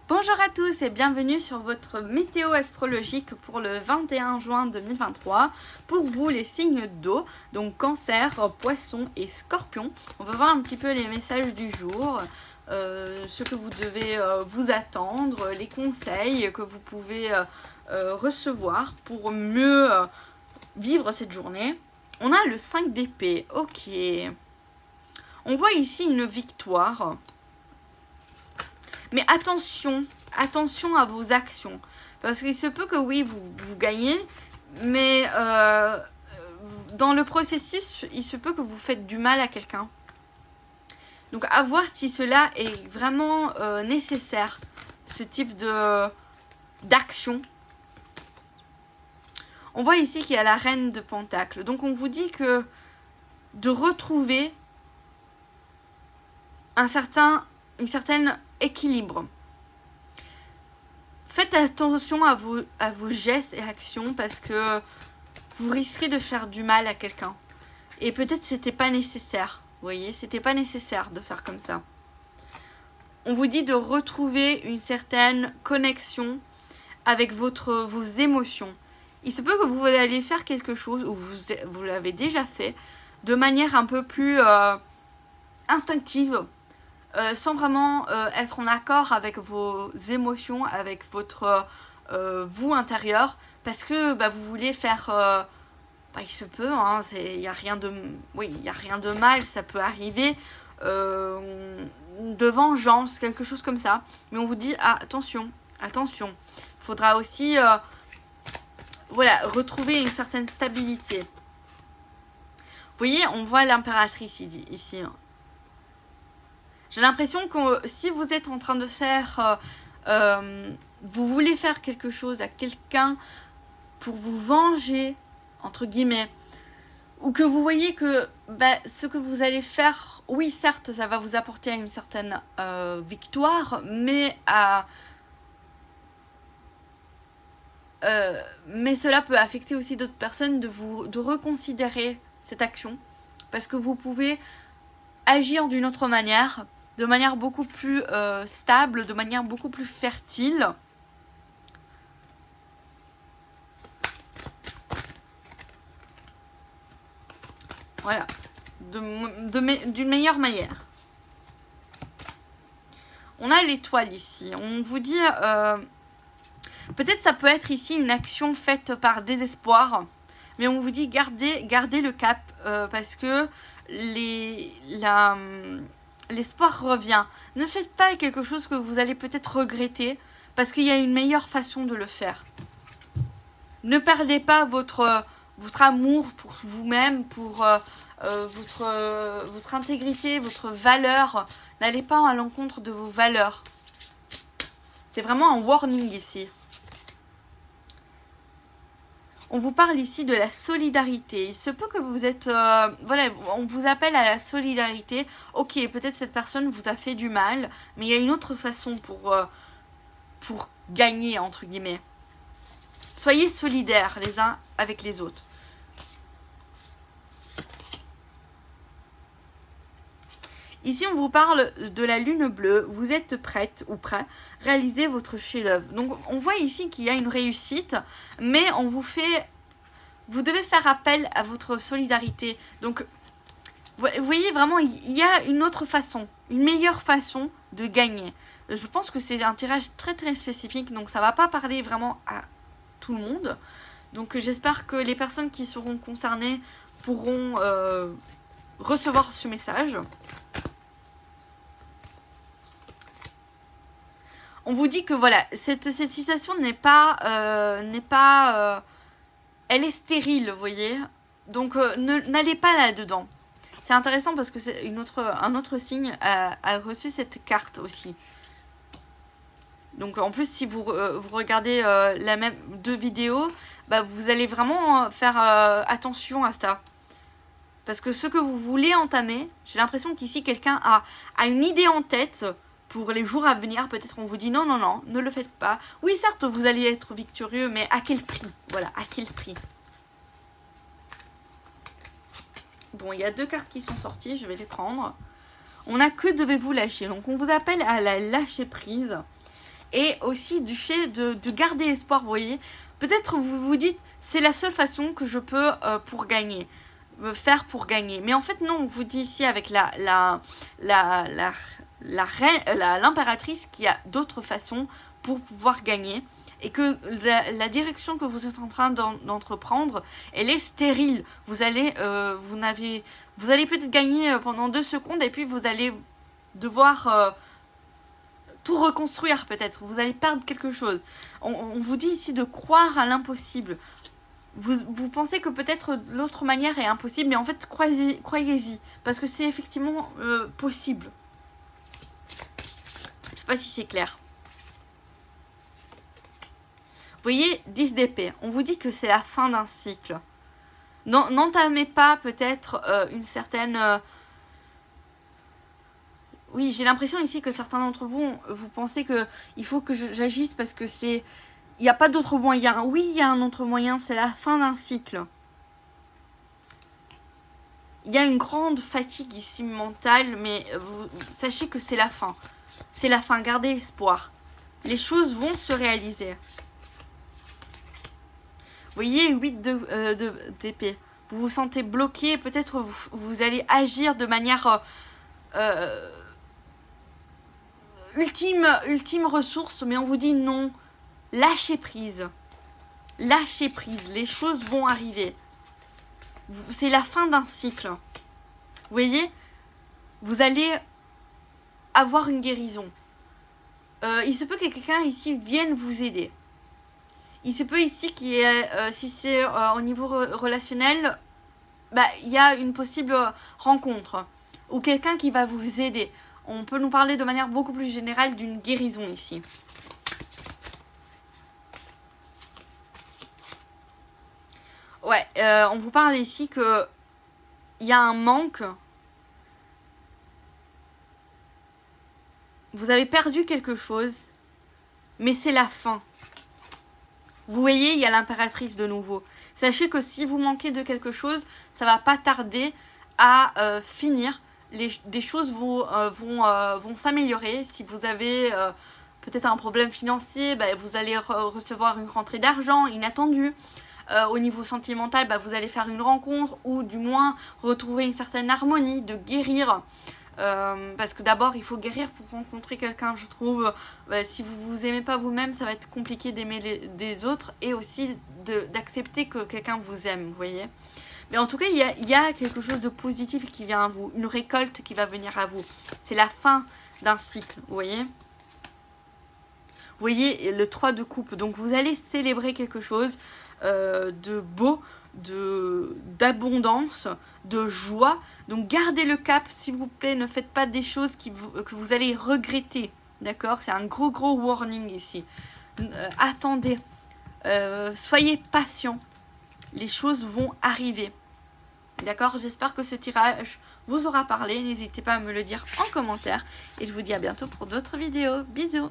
Bonjour à tous et bienvenue sur votre météo astrologique pour le 21 juin 2023. Pour vous, les signes d'eau, donc Cancer, Poisson et Scorpion. On va voir un petit peu les messages du jour, ce que vous devez vous attendre, les conseils que vous pouvez recevoir pour mieux vivre cette journée. On a le 5 d'épée, ok. On voit ici une victoire. Mais attention à vos actions. Parce qu'il se peut que oui, vous gagnez, mais dans le processus, il se peut que vous faites du mal à quelqu'un. Donc à voir si cela est vraiment nécessaire, ce type d'action. On voit ici qu'il y a la reine de Pentacle. Donc on vous dit que de retrouver une certaine équilibre. Faites attention à vos gestes et actions parce que vous risquez de faire du mal à quelqu'un. Et peut-être c'était pas nécessaire. Vous voyez, c'était pas nécessaire de faire comme ça. On vous dit de retrouver une certaine connexion avec vos émotions. Il se peut que vous allez faire quelque chose, ou vous l'avez déjà fait, de manière un peu plus instinctive, sans vraiment être en accord avec vos émotions, avec votre vous intérieur, parce que vous voulez faire, il se peut, il n'y a rien de mal, ça peut arriver, de vengeance, quelque chose comme ça. Mais on vous dit attention, il faudra aussi retrouver une certaine stabilité. Vous voyez, on voit l'impératrice ici. J'ai l'impression que si vous êtes en train de faire, vous voulez faire quelque chose à quelqu'un pour vous venger, entre guillemets, ou que vous voyez que ce que vous allez faire, oui certes ça va vous apporter une certaine victoire, mais cela peut affecter aussi d'autres personnes de reconsidérer cette action, parce que vous pouvez agir d'une autre manière, de manière beaucoup plus stable, de manière beaucoup plus fertile. Voilà, d'une meilleure manière. On a l'étoile ici. On vous dit, peut-être ça peut être ici une action faite par désespoir, mais on vous dit gardez le cap, parce que l'espoir revient. Ne faites pas quelque chose que vous allez peut-être regretter, parce qu'il y a une meilleure façon de le faire. Ne perdez pas votre amour pour vous-même, pour votre intégrité, votre valeur. N'allez pas à l'encontre de vos valeurs. C'est vraiment un warning ici. On vous parle ici de la solidarité. Il se peut que vous êtes... on vous appelle à la solidarité. Ok, peut-être cette personne vous a fait du mal, mais il y a une autre façon pour gagner, entre guillemets. Soyez solidaires les uns avec les autres. Ici, on vous parle de la lune bleue. Vous êtes prête ou prêt à réaliser votre chef-d'œuvre. Donc, on voit ici qu'il y a une réussite, mais on vous fait... Vous devez faire appel à votre solidarité. Donc, vous voyez vraiment, il y a une autre façon, une meilleure façon de gagner. Je pense que c'est un tirage très très spécifique, donc ça ne va pas parler vraiment à tout le monde. Donc, j'espère que les personnes qui seront concernées pourront recevoir ce message. On vous dit que voilà, cette situation n'est pas, elle est stérile, vous voyez. Donc n'allez pas là-dedans. C'est intéressant parce que c'est un autre signe a reçu cette carte aussi. Donc en plus, si vous regardez la même deux vidéos, vous allez vraiment faire attention à ça. Parce que ce que vous voulez entamer, j'ai l'impression qu'ici quelqu'un a une idée en tête. Pour les jours à venir, peut-être on vous dit non, ne le faites pas. Oui, certes, vous allez être victorieux, mais à quel prix? Voilà, à quel prix? Bon, il y a deux cartes qui sont sorties, je vais les prendre. On a que devez-vous lâcher. Donc, on vous appelle à la lâcher prise. et aussi du fait de garder espoir, vous voyez. Peut-être vous vous dites, c'est la seule façon que je peux pour gagner, faire pour gagner. Mais en fait, non, on vous dit ici avec l'impératrice qu'il y a d'autres façons pour pouvoir gagner. Et que la direction que vous êtes en train d'entreprendre, elle est stérile. Vous allez peut-être gagner pendant 2 secondes et puis vous allez devoir tout reconstruire peut-être. Vous allez perdre quelque chose. On vous dit ici de croire à l'impossible. Vous pensez que peut-être l'autre manière est impossible, mais en fait, croyez-y. Parce que c'est effectivement possible. Je sais pas si c'est clair. Vous voyez, 10 d'épée. On vous dit que c'est la fin d'un cycle. N'entamez pas peut-être une certaine... Oui, j'ai l'impression ici que certains d'entre vous, vous pensez qu'il faut que j'agisse parce que c'est... Il n'y a pas d'autre moyen. Oui, il y a un autre moyen, c'est la fin d'un cycle. Il y a une grande fatigue ici mentale, mais sachez que c'est la fin. C'est la fin, gardez espoir. Les choses vont se réaliser. Vous voyez, 8 d'épée. Vous vous sentez bloqué, peut-être vous allez agir de manière ultime ressource, mais on vous dit non, lâchez prise. Lâchez prise, les choses vont arriver. C'est la fin d'un cycle. Vous voyez, vous allez avoir une guérison. Il se peut que quelqu'un ici vienne vous aider. Il se peut ici qu'il y ait, si c'est au niveau relationnel, bah, il y a une possible rencontre ou quelqu'un qui va vous aider. On peut nous parler de manière beaucoup plus générale d'une guérison ici. Ouais, on vous parle ici que il y a un manque. Vous avez perdu quelque chose, mais c'est la fin. Vous voyez, il y a l'impératrice de nouveau. Sachez que si vous manquez de quelque chose, ça va pas tarder à finir. Des choses vont s'améliorer. Si vous avez peut-être un problème financier, bah, vous allez recevoir une rentrée d'argent inattendue. Au niveau sentimental, bah, vous allez faire une rencontre ou du moins retrouver une certaine harmonie, de guérir. Parce que d'abord il faut guérir pour rencontrer quelqu'un, je trouve. Si vous vous aimez pas vous-même, ça va être compliqué d'aimer des autres et aussi d'accepter que quelqu'un vous aime, vous voyez. Mais en tout cas, il y a quelque chose de positif qui vient à vous, une récolte qui va venir à vous. C'est la fin d'un cycle, vous voyez. Vous voyez le 3 de coupe, donc vous allez célébrer quelque chose de beau, d'abondance, de joie. Donc gardez le cap, s'il vous plaît, ne faites pas des choses que vous allez regretter, d'accord? C'est un gros warning ici. Attendez, soyez patient, les choses vont arriver, d'accord? J'espère que ce tirage vous aura parlé, n'hésitez pas à me le dire en commentaire et je vous dis à bientôt pour d'autres vidéos. Bisous.